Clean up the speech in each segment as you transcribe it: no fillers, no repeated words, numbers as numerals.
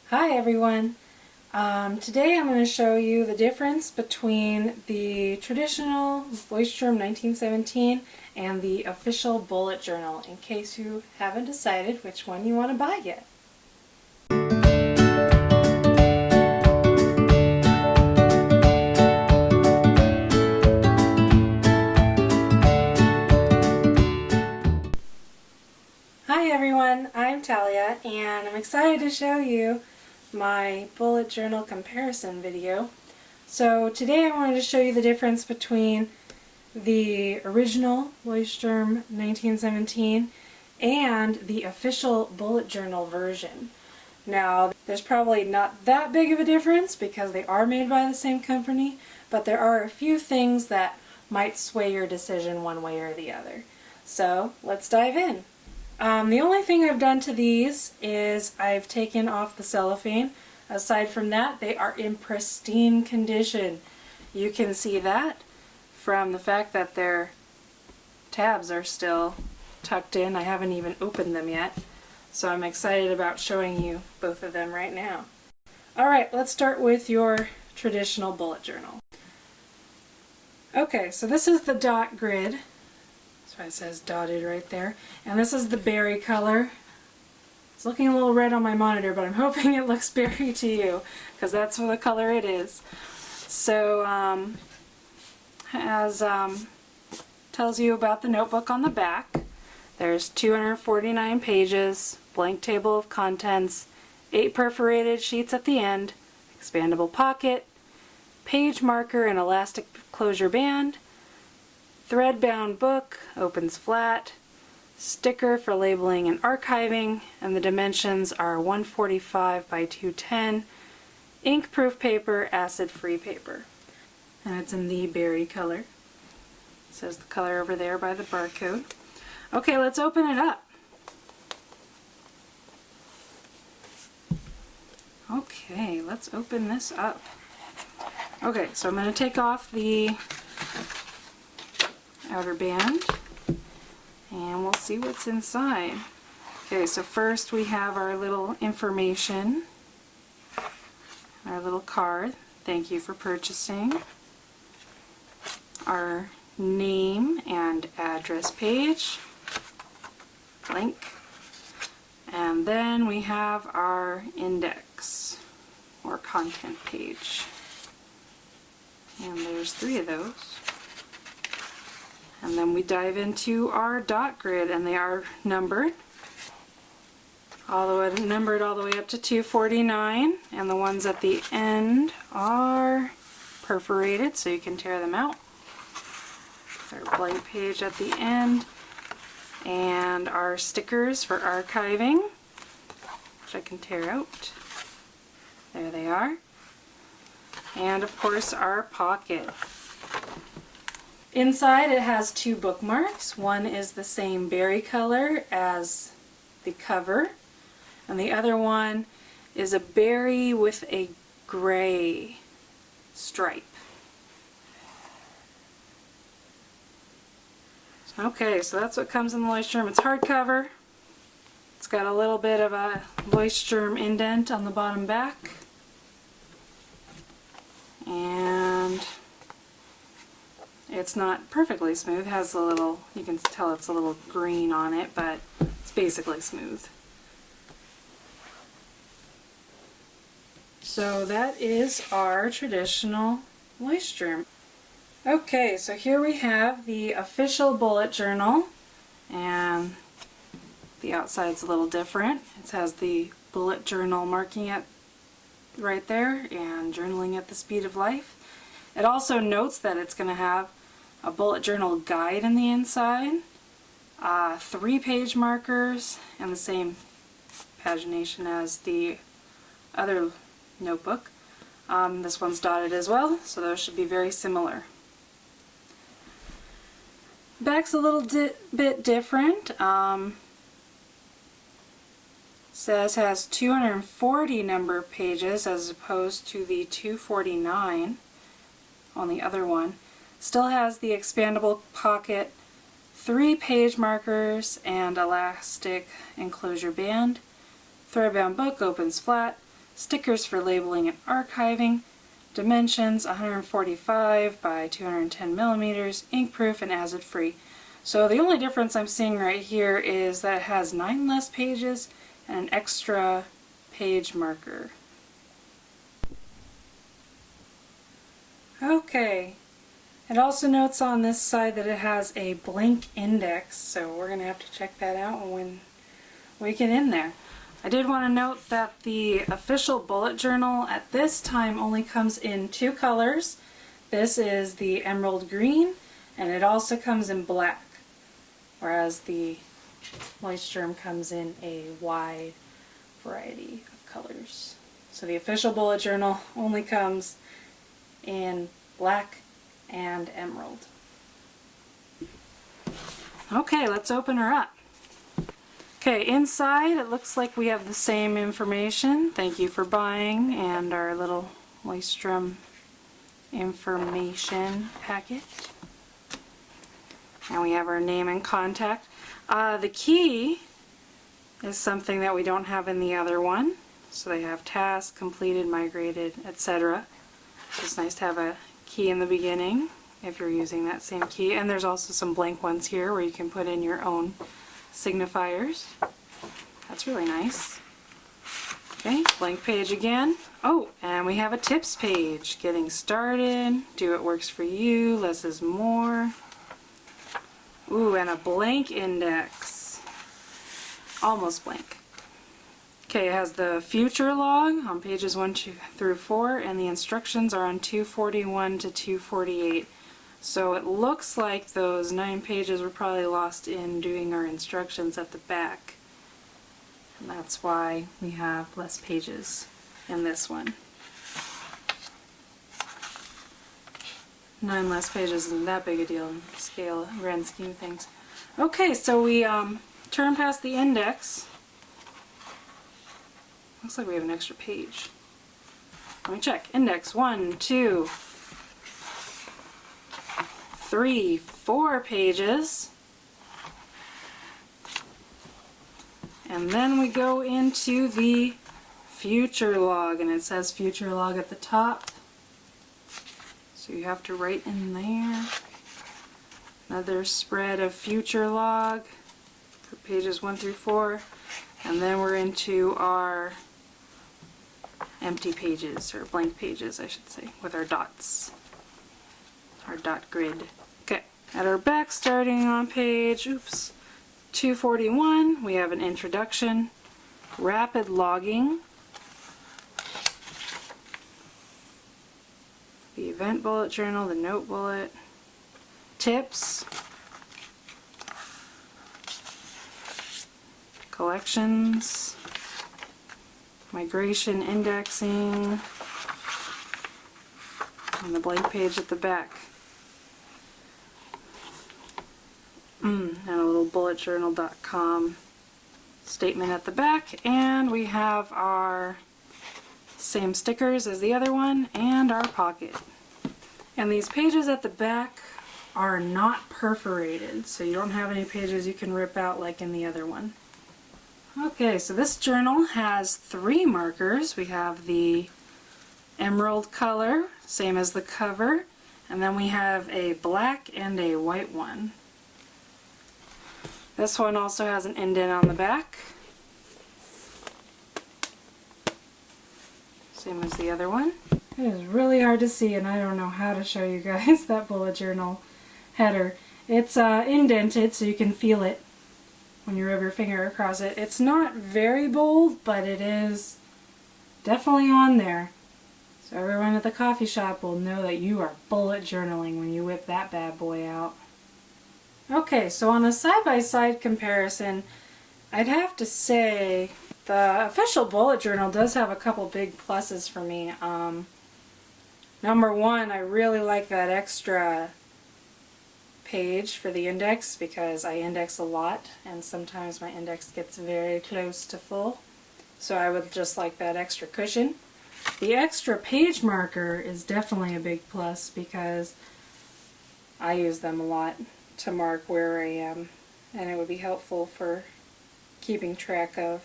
Hi everyone! Today I'm going to show you the difference between the traditional Leuchtturm 1917 and the official bullet journal, in case you haven't decided which one you want to buy yet. Hi everyone, I'm Talia and I'm excited to show you my bullet journal comparison video. So today I wanted to show you the difference between the original Leuchtturm 1917 and the official bullet journal version. Now there's probably not that big of a difference because they are made by the same company, but there are a few things that might sway your decision one way or the other. So let's dive in. The only thing I've done to these is I've taken off the cellophane. Aside from that, they are in pristine condition. You can see that from the fact that their tabs are still tucked in. I haven't even opened them yet, so I'm excited about showing you both of them right now. Alright, let's start with your traditional bullet journal. Okay, so this is the dot grid. That's why it says dotted right there. And this is the berry color. It's looking a little red on my monitor, but I'm hoping it looks berry to you, because that's the color it is. So, tells you about the notebook on the back. There's 249 pages, blank table of contents, 8 perforated sheets at the end, expandable pocket, page marker and elastic closure band, thread-bound book, opens flat, sticker for labeling and archiving, and the dimensions are 145 by 210, ink-proof paper, acid-free paper. And it's in the berry color. It says the color over there by the barcode. Okay, let's open it up. Okay, let's open this up. Okay, so I'm going to take off the outer band and we'll see what's inside. Okay, so first we have our little information, our little card, thank you for purchasing, our name and address page, blank, and then we have our index or content page, and there's 3 of those. And then we dive into our dot grid, and they are numbered all the way up to 249, and the ones at the end are perforated so you can tear them out. Our blank page at the end, and our stickers for archiving, which I can tear out. There they are. And of course our pocket. Inside it has 2 bookmarks. One is the same berry color as the cover, and the other one is a berry with a gray stripe. Okay, so that's what comes in the Leuchtturm. It's hardcover. It's got a little bit of a Leuchtturm indent on the bottom back. And it's not perfectly smooth. It has a little, you can tell it's a little green on it, but it's basically smooth. So that is our traditional Leuchtturm. Okay, so here we have the official bullet journal, and the outside's a little different. It has the bullet journal marking it right there, and journaling at the speed of life. It also notes that it's going to have a bullet journal guide in the inside, 3 page markers, and the same pagination as the other notebook. This one's dotted as well, so those should be very similar. Back's a little bit different. Says has 240 number pages as opposed to the 249 on the other one. Still has the expandable pocket, 3 page markers, and elastic enclosure band. Thread-bound book opens flat. stickers for labeling and archiving, dimensions 145 by 210 millimeters, ink proof and acid free. So the only difference I'm seeing right here is that it has 9 less pages and an extra page marker. Okay, it also notes on this side that it has a blank index, so we're going to have to check that out when we get in there. I did want to note that the official bullet journal at this time only comes in 2 colors. This is the emerald green, and it also comes in black, whereas the Leuchtturm comes in a wide variety of colors. So the official bullet journal only comes in black and emerald. Okay, let's open her up. Okay, inside it looks like we have the same information. Thank you for buying, and our little Leuchtturm information packet. And we have our name and contact. The key is something that we don't have in the other one. So they have task, completed, migrated, etc. It's nice to have a key in the beginning if you're using that same key. And there's also some blank ones here where you can put in your own signifiers. That's really nice. Okay, blank page again. Oh, and we have a tips page. Getting started, do what works for you, less is more. Ooh, and a blank index. Almost blank. Okay, it has the future log on pages 1 through 4, and the instructions are on 241 to 248. So it looks like those 9 pages were probably lost in doing our instructions at the back. And that's why we have less pages in this one. 9 less pages isn't that big a deal in scale, grand scheme of things. Okay, so we turn past the index. Looks like we have an extra page. Let me check. Index 1, 2, 3, 4 pages. And then we go into the future log, and it says future log at the top. So you have to write in there. Another spread of future log for pages 1 through 4. And then we're into our empty pages, or blank pages I should say, with our dots. Our dot grid. Okay, at our back starting on page 241, we have an introduction, rapid logging, the event bullet journal, the note bullet, tips, collections, migration indexing, and the blank page at the back. And a little bulletjournal.com statement at the back, and we have our same stickers as the other one, and our pocket. And these pages at the back are not perforated, so you don't have any pages you can rip out like in the other one. Okay, so this journal has 3 markers. We have the emerald color, same as the cover, and then we have a black and a white one. This one also has an indent on the back, same as the other one. It is really hard to see, and I don't know how to show you guys that bullet journal header. It's indented so you can feel it when you rub your finger across it. It's not very bold, but it is definitely on there. So everyone at the coffee shop will know that you are bullet journaling when you whip that bad boy out. Okay, so on a side-by-side comparison, I'd have to say the official bullet journal does have a couple big pluses for me. Number 1, I really like that extra page for the index because I index a lot and sometimes my index gets very close to full. So I would just like that extra cushion. The extra page marker is definitely a big plus because I use them a lot to mark where I am, and it would be helpful for keeping track of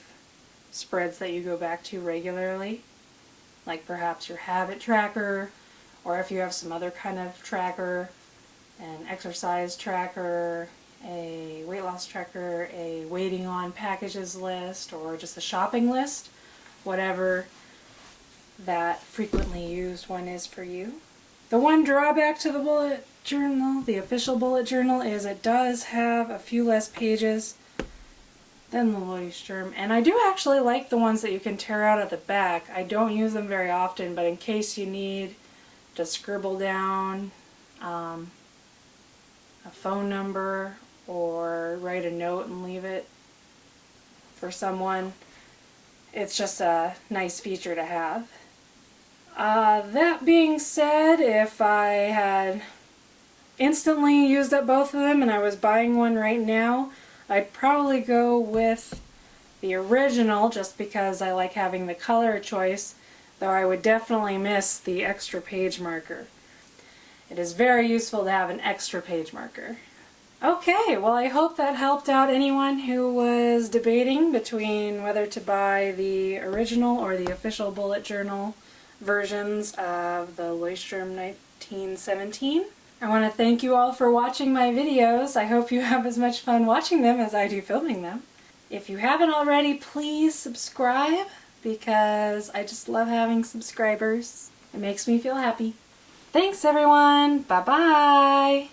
spreads that you go back to regularly. like perhaps your habit tracker, or if you have some other kind of tracker, an exercise tracker, a weight loss tracker, a waiting on packages list, or just a shopping list, whatever that frequently used one is for you. The one drawback to the bullet journal, the official bullet journal, is it does have a few less pages than the Leuchtturm, and I do actually like the ones that you can tear out at the back. I don't use them very often, but in case you need to scribble down a phone number or write a note and leave it for someone, it's just a nice feature to have. That being said, if I had instantly used up both of them and I was buying one right now, I'd probably go with the original just because I like having the color choice, though I would definitely miss the extra page marker. It is very useful to have an extra page marker. Okay, well, I hope that helped out anyone who was debating between whether to buy the original or the official bullet journal versions of the Leuchtturm 1917. I want to thank you all for watching my videos. I hope you have as much fun watching them as I do filming them. If you haven't already, please subscribe, because I just love having subscribers. It makes me feel happy. Thanks everyone! Bye-bye!